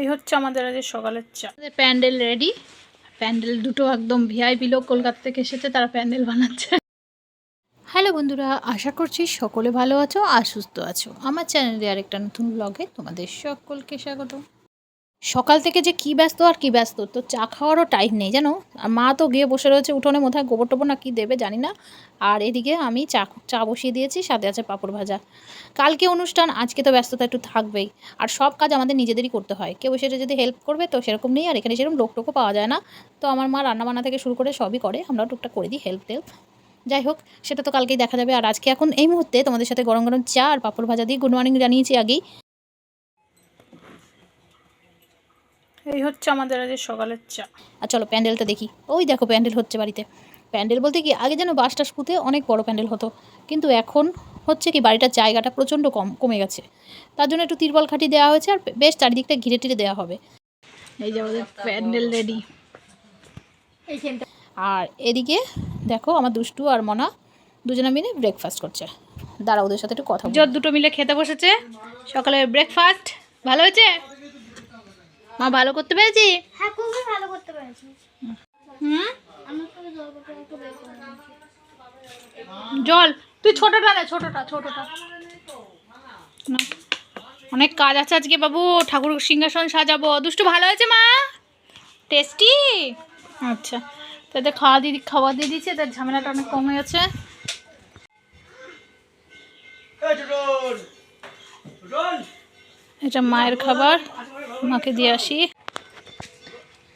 এই হচ্ছে আমাদের আজ সকালের চা। প্যান্ডেল রেডি। প্যান্ডেল দুটো একদম ভিআইপি লোক কলকাতা থেকে এসেছে, তারা প্যান্ডেল বানাচ্ছে। হ্যালো বন্ধুরা, আশা করছি সকলে ভালো আছো আর সুস্থ আছো। আমার চ্যানেলে আরেকটা নতুন ব্লগে তোমাদের সকলকে স্বাগত। সকাল থেকে যে কী ব্যস্ত আর কী ব্যস্ত, তো চা খাওয়ারও টাইম নেই জানো। আর মা তো গিয়ে বসে রয়েছে উঠোনে, মোথায় গোবর টোবর না কী দেবে জানি না। আর এদিকে আমি চা বসিয়ে দিয়েছি, সাথে আছে পাঁপড় ভাজা। কালকে অনুষ্ঠান, আজকে তো ব্যস্ততা একটু থাকবেই। আর সব কাজ আমাদের নিজেদেরই করতে হয়, কেউ সেটা যদি হেল্প করবে তো সেরকম নেই। আর এখানে সেরকম লোকটোকও পাওয়া যায় না, তো আমার মা রান্নাবান্না থেকে শুরু করে সবই করে, আমরাও টুকটাক করে দিই হেল্প টেল্প। যাই হোক, সেটা তো কালকেই দেখা যাবে। আর আজকে এখন এই মুহূর্তে তোমাদের সাথে গরম গরম চা আর পাঁপড় ভাজা দিয়ে গুড মর্নিং জানিয়েছি আগেই। এই হচ্ছে আমাদের আজ সকালের চা। আর চলো প্যান্ডেলটা দেখি। ওই দেখো প্যান্ডেল হচ্ছে বাড়িতে। প্যান্ডেল বলতে কি, আগে যেন বাস টাস পুঁতে অনেক বড় প্যান্ডেল হতো, কিন্তু এখন হচ্ছে কি বাড়িটার জায়গাটা প্রচণ্ড কমে গেছে। তার জন্য একটু তিরপল খাটি দেওয়া হয়েছে, আর বেশ চারিদিকটা ঘিরে টিরে দেওয়া হবে। এই যে আমাদের প্যান্ডেল রেডি। আর এদিকে দেখো আমার দুষ্টু আর মনা দুজনে মিলে ব্রেকফাস্ট করছে। দাঁড়া, ওদের সাথে একটু কথা বলি। দুটো মিলে খেতে বসেছে সকালে ব্রেকফাস্ট। ভালো হয়েছে মা? ভালো করতে পেরেছি? হ্যাঁ, খুবই ভালো করতে পেরেছি। জল তুই ছোটটা না, ছোটটা না। অনেক কাজ আছে আজকে বাবু, ঠাকুর সিংহাসন সাজাবো। দুষ্টু ভালো হয়েছে মা? টেস্টি? আচ্ছা, তাদের খাওয়া দিয়ে দিচ্ছে, তার ঝামেলাটা অনেক কমে গেছে। এটা মায়ের খাবার, মাকে দিয়ে আসি।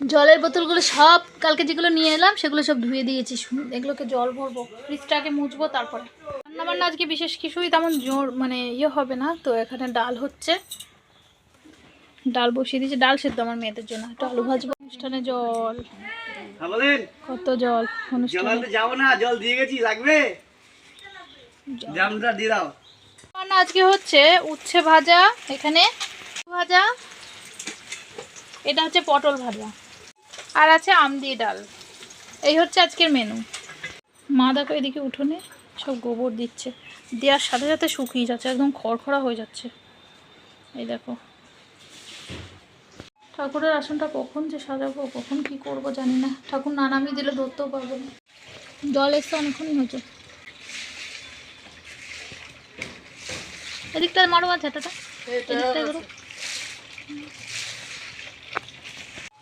জলের বোতলগুলো সব কালকে যেগুলো নিয়ে এলাম সেগুলো সব ধুয়ে দিয়েছি। এগুলোকে জল ভরবো, ফ্রিজটাকে মুছবো, তারপরে রান্নাবান্না আজকে বিশেষ কিছুই তেমন জোর হবে না। তো এখানে ডাল হচ্ছে, ডাল বসিয়ে দিয়েছি। ডাল সেদ্ধ আমার মেয়েদের জন্য, একটু আলু ভাজবো। অনুষ্ঠানে জল, কত জল অনুষ্ঠানে। যাবো না, জল দিয়ে গেছি, লাগবে জামটা দিয়ে দাও। আজকে হচ্ছে উচ্ছে ভাজা, এখানে ভাজা, এটা হচ্ছে পটল ভাজা, আর আছে আম দিয়ে ডাল। এই হচ্ছে আজকের মেনু। মা দেখো এদিকে উঠোনে সব গোবর দিচ্ছে, দেওয়ার সাথে সাথে শুকিয়ে যাচ্ছে, একদম খড়খড়া হয়ে যাচ্ছে। এই দেখো, ঠাকুরের আসনটা কখন যে সাজাবো, কখন কি করব জানি না। ঠাকুর না নামিয়ে দিলে ধরতেও পারবো না। জল এসছে অনেকক্ষণই হয়েছে। এদিকটা মারো আর ঝাঁটাটা, এদিকটা করো।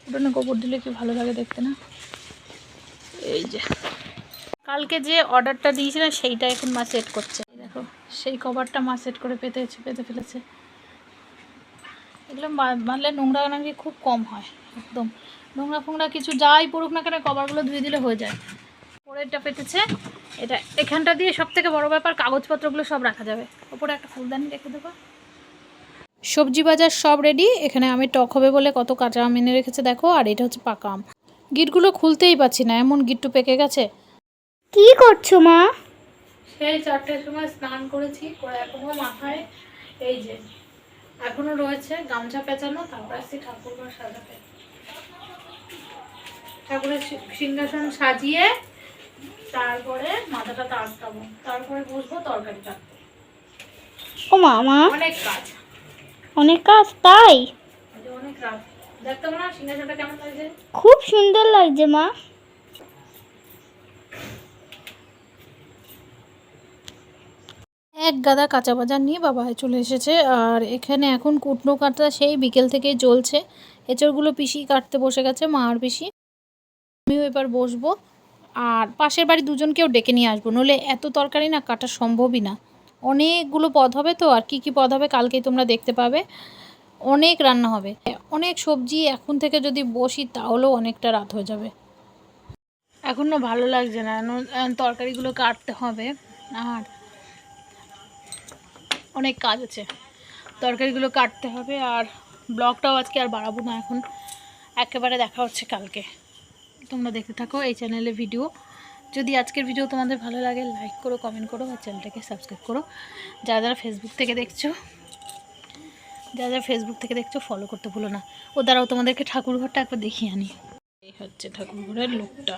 উঠোনে গোবর দিলে কি ভালো লাগে দেখতে না। এই যে কালকে যে অর্ডারটা দিয়েছিলাম সেইটা এখন মা সেট করছে। দেখো সেই কভারটা মা সেট করে পেতে ফেলেছে। এগুলো মানলে নোংরা নাকি খুব কম হয়, একদম নোংরা ফোংরা কিছু যাই পড়ুক না কেন কভারগুলো ধুয়ে দিলে হয়ে যায়। পরেরটা পেতেছে, এটা এখানটা দিয়ে সব থেকে বড় ব্যাপার, কাগজপত্রগুলো সব রাখা যাবে। ওপরে একটা ফুলদানি রেখে দেবো। সবজি বাজার সব রেডি। এখানে আমি টক হবে বলে কত কাঁচা আম এনে রেখেছে দেখো, আর এটা হচ্ছে পাকা আম। গিটগুলো খুলতেই পারছি না, এমন গিট্টু পেকে গেছে। কি করছো মা? সেই 4টার সময় স্নান করেছি, করে এখনো মাথায় এই যে এখনো রয়েছে গামছা পেঁচানো। তারপর আসছি ঠাকুরঘর সাজাতে, ঠাকুরের সিংহাসন সাজিয়ে তারপরে মাথাটা আটকাবো, তারপরে বসবো তরকারি কাটতে। ও মামা, অনেক কাজ তাই? অনেক রাত। দেখতে মনে হয় সিংহাসনটা কেমন লাগছে? খুব সুন্দর লাগছে মা। এক গাদা কাঁচা বাজার নিয়ে বাবা চলে এসেছে। আর এখানে এখন কুটনো কাটা সেই বিকেল থেকেই চলছে। এঁচড়গুলো পিসি কাটতে বসে গেছে, মা আর পিসি। আমিও এবার বসবো, আর পাশের বাড়ি দুজনকেও ডেকে নিয়ে আসবো, নইলে এত তরকারি না কাটা সম্ভবই না। অনেকগুলো পদ হবে তো, আর কি কি পদ হবে কালকেই তোমরা দেখতে পাবে। অনেক রান্না হবে, অনেক সবজি। এখন থেকে যদি বসি তাহলেও অনেকটা রাত হয়ে যাবে। এখনও ভালো লাগছে না, তরকারিগুলো কাটতে হবে, আর অনেক কাজ আছে, তরকারিগুলো কাটতে হবে। আর ব্লগটাও আজকে আর বাড়াবো না, এখন একেবারে দেখা হচ্ছে কালকে। তোমরা দেখতে থাকো এই চ্যানেলে ভিডিও। যদি আজকের ভিডিও তোমাদের ভালো লাগে লাইক করো, কমেন্ট করো, আর চ্যানেলটাকে সাবস্ক্রাইব করো। যারা যারা ফেসবুক থেকে দেখছো ফলো করতে ভুলো না। ও দ্বারাও তোমাদেরকে ঠাকুরঘরটা একবার দেখিয়ে আনি। এই হচ্ছে ঠাকুরঘরের লুকটা।